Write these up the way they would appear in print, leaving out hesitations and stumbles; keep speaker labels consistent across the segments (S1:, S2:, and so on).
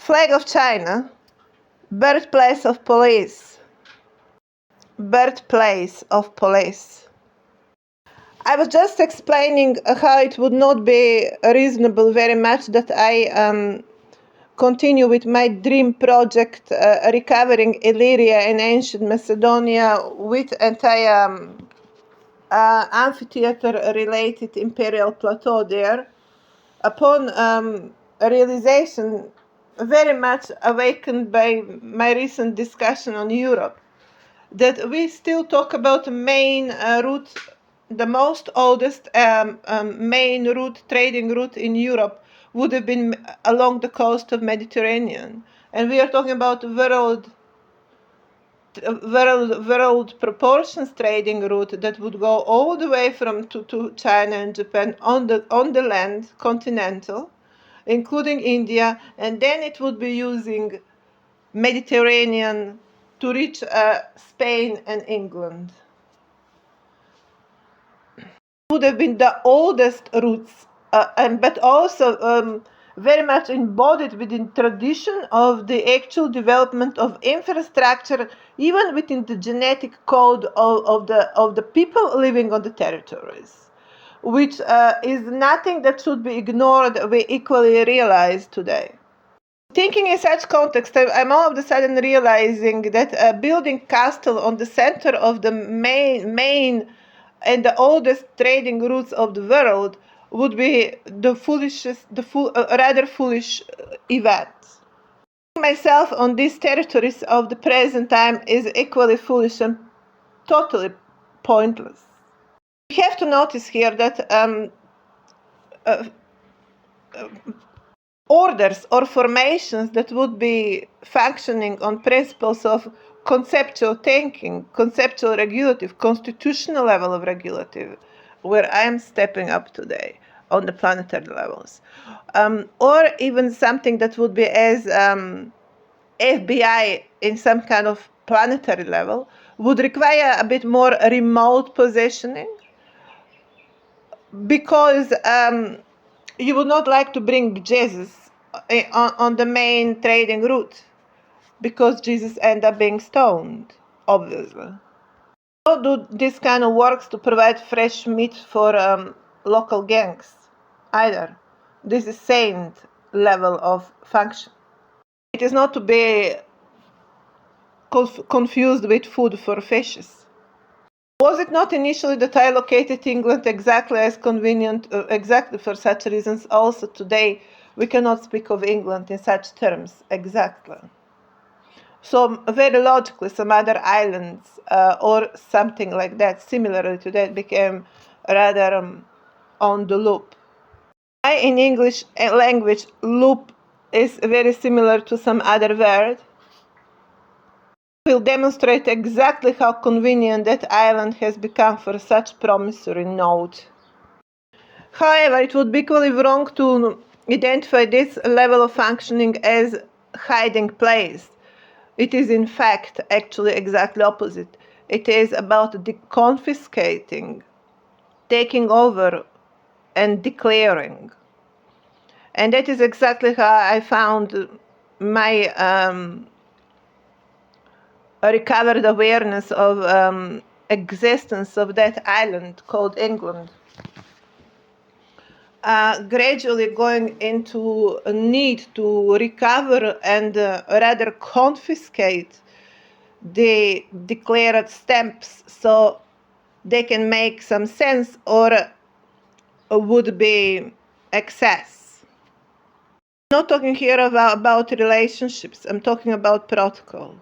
S1: Flag of China, birthplace of police. Birthplace of police. I was just explaining how it would not be reasonable very much that I continue with my dream project, recovering Illyria and ancient Macedonia with entire amphitheater-related imperial plateau there. Upon realization, very much awakened by my recent discussion on Europe, that we still talk about the main route, the most oldest main route, trading route in Europe would have been along the coast of Mediterranean. And we are talking about world proportions trading route that would go all the way from to China and Japan on the land, continental, including India, and then it would be using Mediterranean to reach Spain and England. Would have been the oldest routes, but also very much embodied within tradition of the actual development of infrastructure, even within the genetic code of the people living on the territories, which is nothing that should be ignored. We equally realize today. Thinking in such context, I'm all of a sudden realizing that building castle on the center of the main and the oldest trading routes of the world would be rather foolish event. Myself on these territories of the present time is equally foolish and totally pointless. We have to notice here that orders or formations that would be functioning on principles of conceptual thinking, conceptual regulative, constitutional level of regulative, where I am stepping up today on the planetary levels, or even something that would be as FBI in some kind of planetary level, would require a bit more remote positioning, because you would not like to bring Jesus on the main trading route, because Jesus ended up being stoned, obviously. Don't do this kind of works to provide fresh meat for local gangs either. This is saint level of function. It is not to be confused with food for fishes. Was it not initially that I located England exactly as convenient, exactly for such reasons? Also today, we cannot speak of England in such terms, exactly. So very logically, some other islands or something like that, similarly to that, became rather on the loop. Why in English language, loop is very similar to some other word, will demonstrate exactly how convenient that island has become for such promissory note. However, it would be equally wrong to identify this level of functioning as hiding place. It is in fact actually exactly opposite. It is about deconfiscating, taking over, and declaring. And that is exactly how I found my recovered awareness of existence of that island called England. Gradually going into a need to recover and rather confiscate the declared stamps so they can make some sense or would be excess. I'm not talking here about relationships, I'm talking about protocol.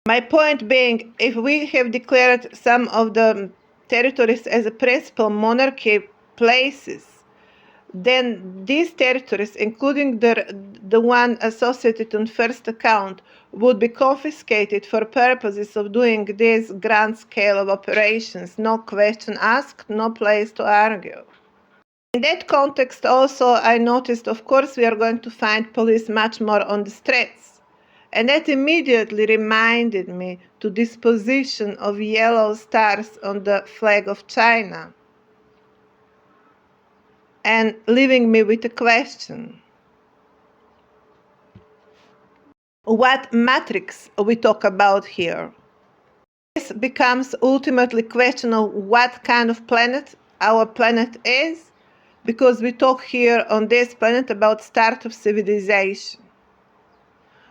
S1: My point being, if we have declared some of the territories as a principal monarchy places, then these territories, including the one associated on first account, would be confiscated for purposes of doing this grand scale of operations. No question asked, no place to argue. In that context also, I noticed, of course, we are going to find police much more on the streets. And that immediately reminded me to this position of yellow stars on the flag of China, and leaving me with a question. what matrix we talk about here. This becomes ultimately question of what kind of planet our planet is, because we talk here on this planet about start of civilization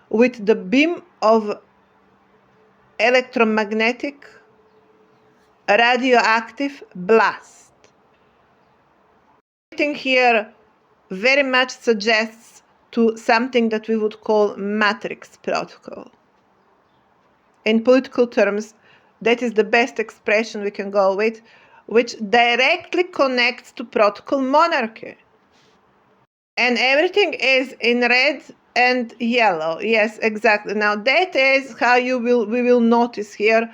S1: with the beam of electromagnetic radioactive blast. Everything here very much suggests to something that we would call matrix protocol. In political terms, that is the best expression we can go with, which directly connects to protocol monarchy. And everything is in red and yellow. Yes, exactly. Now that is how we will notice here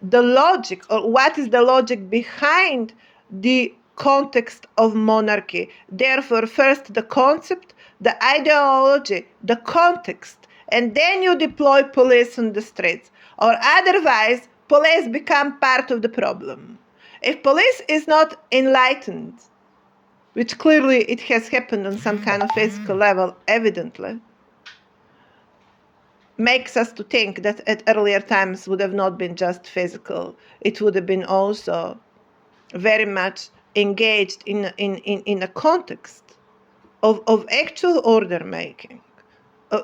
S1: the logic, or what is the logic behind the context of monarchy. Therefore, first the concept, the ideology, the context, and then you deploy police on the streets. Or otherwise, police become part of the problem. If police is not enlightened, which clearly it has happened on some kind of physical level, evidently, makes us to think that at earlier times would have not been just physical. It would have been also very much engaged in a context of actual order making.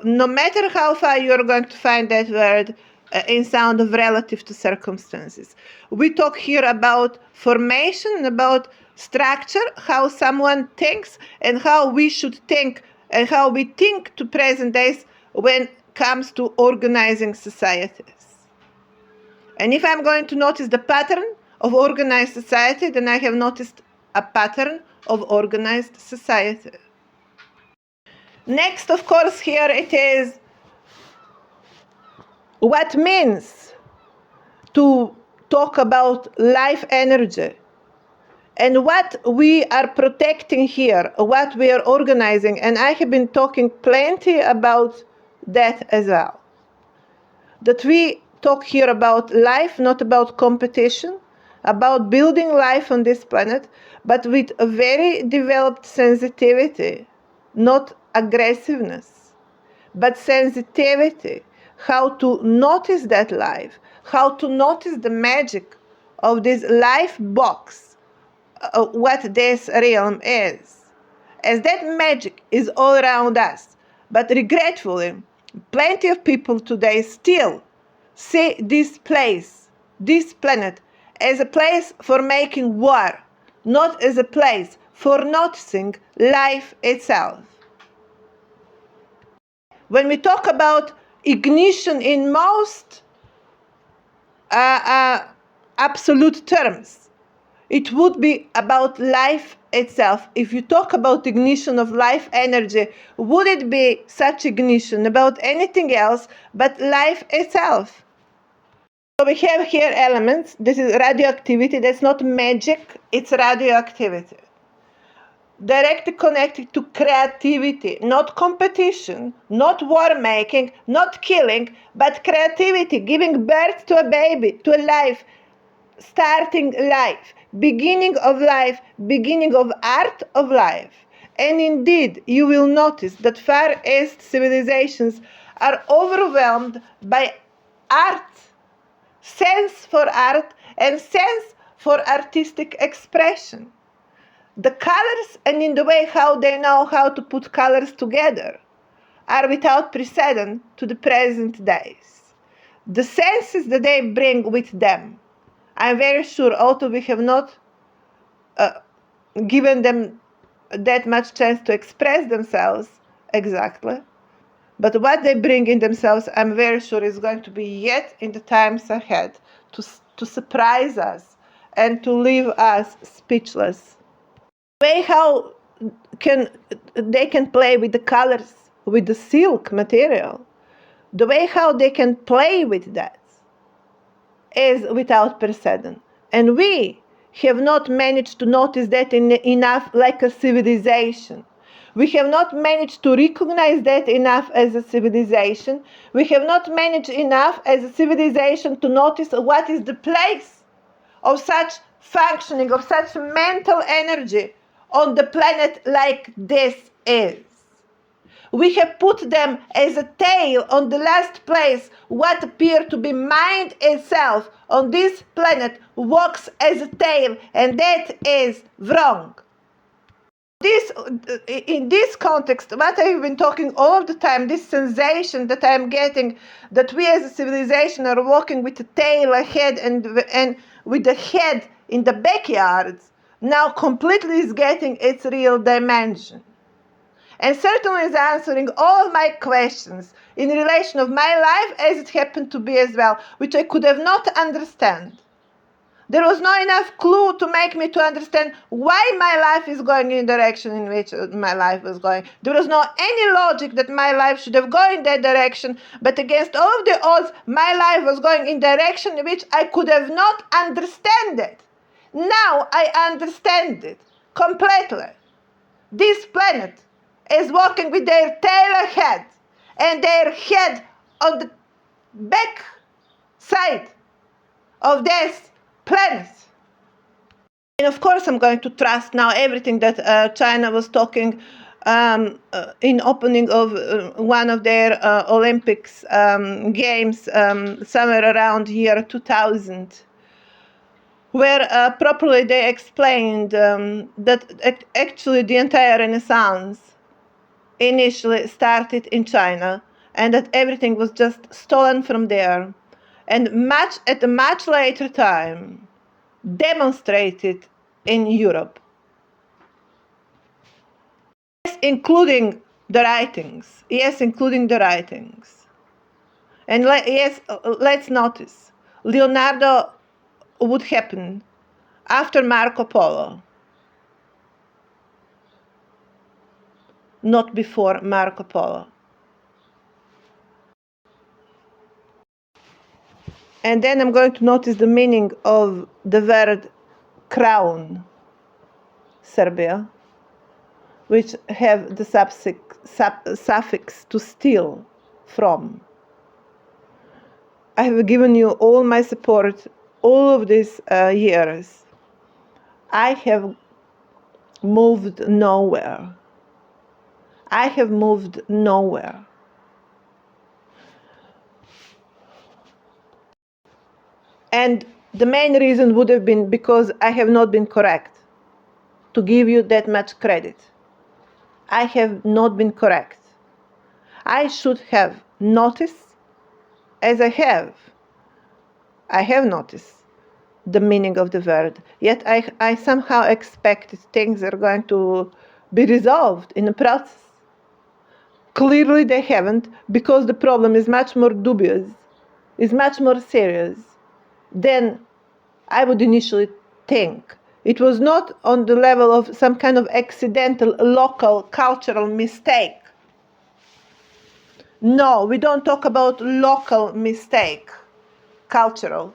S1: No matter how far you're going to find that word in sound of relative to circumstances. We talk here about formation, about structure, how someone thinks, and how we should think, and how we think to present days when it comes to organizing societies. And if I'm going to notice the pattern of organized society, then I have noticed a pattern of organized society. Next, of course, here it is what means to talk about life energy and what we are protecting here, what we are organizing. And I have been talking plenty about that as well. That we talk here about life, not about competition, about building life on this planet, but with a very developed sensitivity, not aggressiveness, but sensitivity, how to notice that life, how to notice the magic of this life box, what this realm is. As that magic is all around us, but regretfully, plenty of people today still see this place, this planet, as a place for making war, not as a place for noticing life itself. When we talk about ignition in most absolute terms, it would be about life itself. If you talk about ignition of life energy, would it be such ignition about anything else but life itself? So we have here elements. This is radioactivity. That's not magic, it's radioactivity. Directly connected to creativity, not competition, not war making, not killing, but creativity, giving birth to a baby, to a life, starting life, beginning of life, beginning of art of life. And indeed, you will notice that Far East civilizations are overwhelmed by art, sense for art, and sense for artistic expression. The colors, and in the way how they know how to put colors together, are without precedent to the present days. The senses that they bring with them, I'm very sure, although we have not given them that much chance to express themselves exactly, but what they bring in themselves, I'm very sure, is going to be yet in the times ahead to surprise us and to leave us speechless. The way how they can play with the colors, with the silk material, the way how they can play with that is without precedent. And we have not managed to notice that enough like a civilization. We have not managed to recognize that enough as a civilization. We have not managed enough as a civilization to notice what is the place of such functioning, of such mental energy on the planet like this is. We have put them as a tail on the last place. What appeared to be mind itself on this planet walks as a tail, and that is wrong. In this context, what I've been talking all the time, this sensation that I'm getting, that we as a civilization are walking with the tail ahead and with the head in the backyards, now completely is getting its real dimension. And certainly is answering all my questions in relation of my life as it happened to be as well, which I could have not understand. There was not enough clue to make me to understand why my life is going in the direction in which my life was going. There was not any logic that my life should have gone in that direction, but against all of the odds, my life was going in direction in which I could have not understand it. Now I understand it completely. This planet is walking with their tail ahead and their head on the back side of this planet. And of course, I'm going to trust now everything that China was talking in opening of one of their Olympics games somewhere around year 2000, where properly they explained that actually the entire Renaissance initially started in China and that everything was just stolen from there, and at a much later time demonstrated in Europe. Yes, including the writings. Yes, including the writings. And let's notice, Leonardo would happen after Marco Polo, not before Marco Polo. And then I'm going to notice the meaning of the word crown, Serbia, which have the suffix to steal from. I have given you all my support all of these years. I have moved nowhere. I have moved nowhere. And the main reason would have been because I have not been correct to give you that much credit. I have not been correct. I should have noticed, as I have. I have noticed the meaning of the word. Yet I somehow expected things are going to be resolved in a process. Clearly they haven't, because the problem is much more dubious, is much more serious than I would initially think. It was not on the level of some kind of accidental local cultural mistake. No, we don't talk about local mistake, cultural.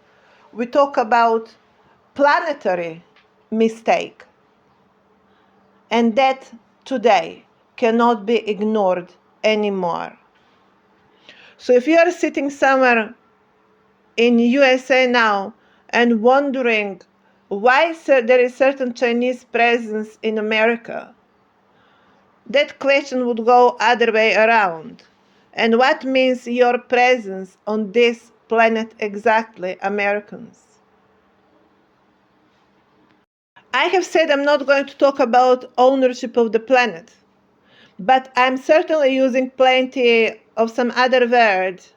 S1: We talk about planetary mistake. And that today cannot be ignored anymore. So if you are sitting somewhere in USA now and wondering why there is certain Chinese presence in America, that question would go other way around. And what means your presence on this planet exactly, Americans? I have said I'm not going to talk about ownership of the planet, but I'm certainly using plenty of some other words,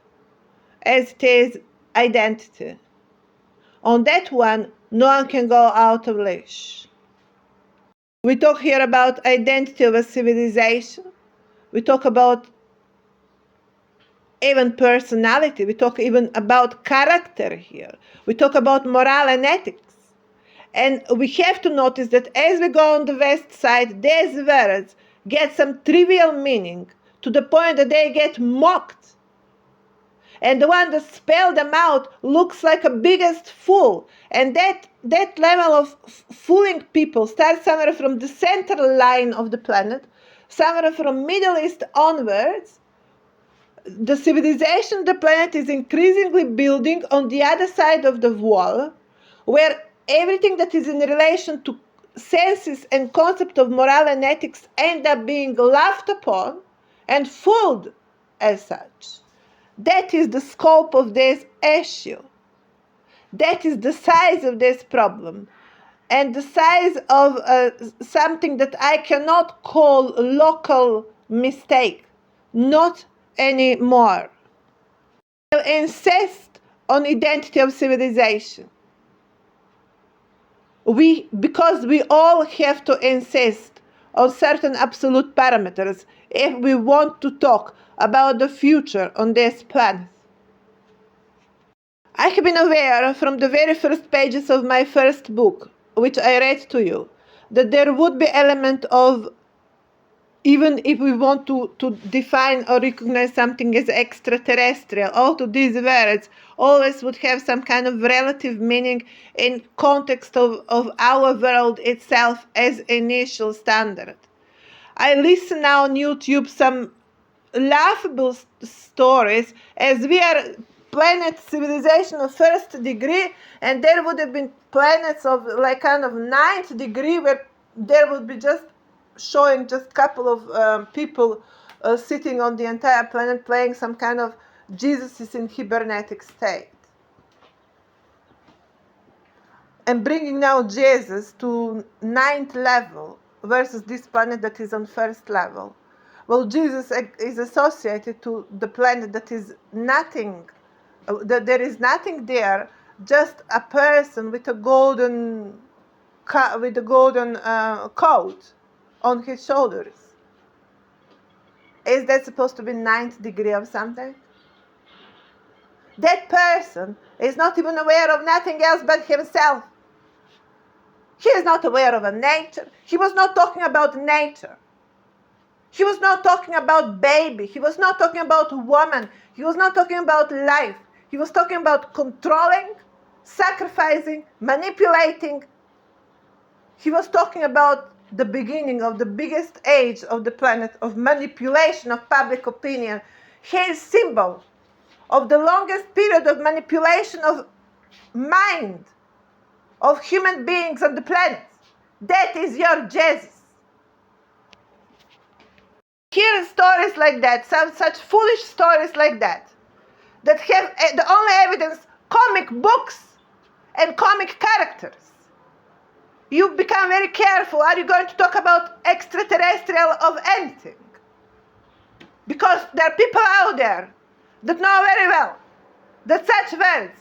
S1: as it is identity. On that one, no one can go out of leash. We talk here about identity of a civilization. We talk about even personality. We talk even about character here. We talk about morale and ethics. And we have to notice that as we go on the west side, these words get some trivial meaning to the point that they get mocked. And the one that spelled them out looks like a biggest fool. And that level of fooling people starts somewhere from the central line of the planet, somewhere from Middle East onwards. The civilization of the planet is increasingly building on the other side of the wall, where everything that is in relation to senses and concept of morale and ethics end up being laughed upon and food as such. That is the scope of this issue. That is the size of this problem. And the size of something that I cannot call a local mistake. Not anymore. I insist on identity of civilization. Because we all have to insist on certain absolute parameters if we want to talk about the future on this planet. I have been aware from the very first pages of my first book, which I read to you, that there would be element of, even if we want to define or recognize something as extraterrestrial, all of these words always would have some kind of relative meaning in context of our world itself as initial standard. I listen now on YouTube some laughable stories as we are planet civilization of first degree, and there would have been planets of like kind of ninth degree where there would be just showing just couple of people sitting on the entire planet playing some kind of Jesus is in hibernatic state. And bringing now Jesus to ninth level versus this planet that is on first level. Well, Jesus is associated to the planet that is nothing, that there is nothing there, just a person with a golden coat on his shoulders. Is that supposed to be ninth degree of something? That person is not even aware of nothing else but himself. He is not aware of a nature. He was not talking about nature. He was not talking about baby. He was not talking about woman. He was not talking about life. He was talking about controlling, sacrificing, manipulating. He was talking about the beginning of the biggest age of the planet of manipulation of public opinion. His symbol of the longest period of manipulation of mind of human beings on the planet. That is your Jesus. Hear stories like that, such foolish stories like that have the only evidence, comic books and comic characters. You become very careful. Are you going to talk about extraterrestrial of anything? Because there are people out there that know very well that such words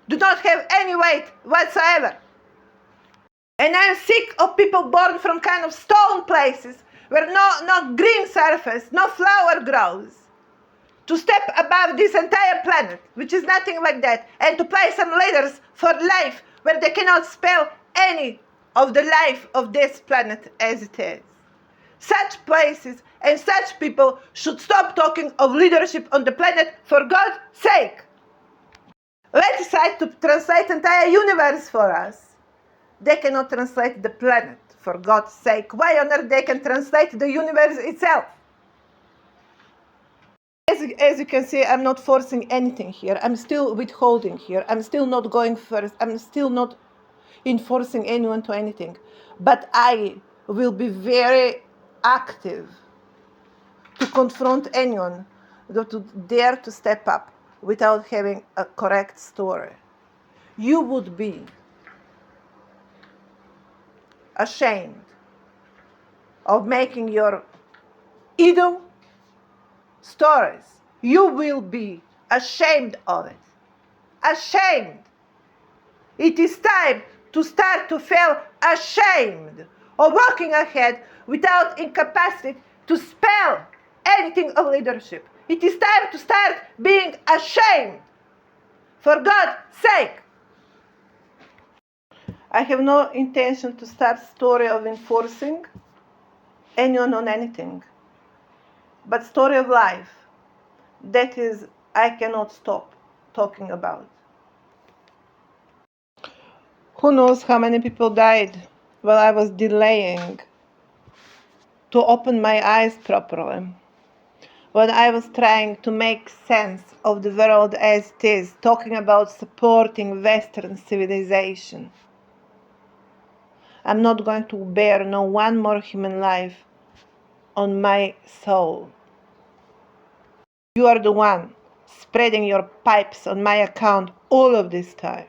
S1: do not have any weight whatsoever. And I'm sick of people born from kind of stone places where no green surface, no flower grows, to step above this entire planet, which is nothing like that, and to play some leaders for life where they cannot spell any of the life of this planet as it is. Such places and such people should stop talking of leadership on the planet, for God's sake. Let's try to translate the entire universe for us. They cannot translate the planet, for God's sake. Why on earth they can translate the universe itself? As you can see, I'm not forcing anything here. I'm still withholding here. I'm still not going first. I'm still not enforcing anyone to anything. But I will be very active to confront anyone that would dare to step up without having a correct story. You would be ashamed of making your idle stories. You will be ashamed of it. Ashamed. It is time to start to feel ashamed of walking ahead without incapacity to spell anything of leadership. It is time to start being ashamed. For God's sake. I have no intention to start story of enforcing anyone on anything. But story of life, that is, I cannot stop talking about. Who knows how many people died while I was delaying to open my eyes properly. When I was trying to make sense of the world as it is, talking about supporting Western civilization. I'm not going to bear no one more human life on my soul. You are the one spreading your pipes on my account all of this time.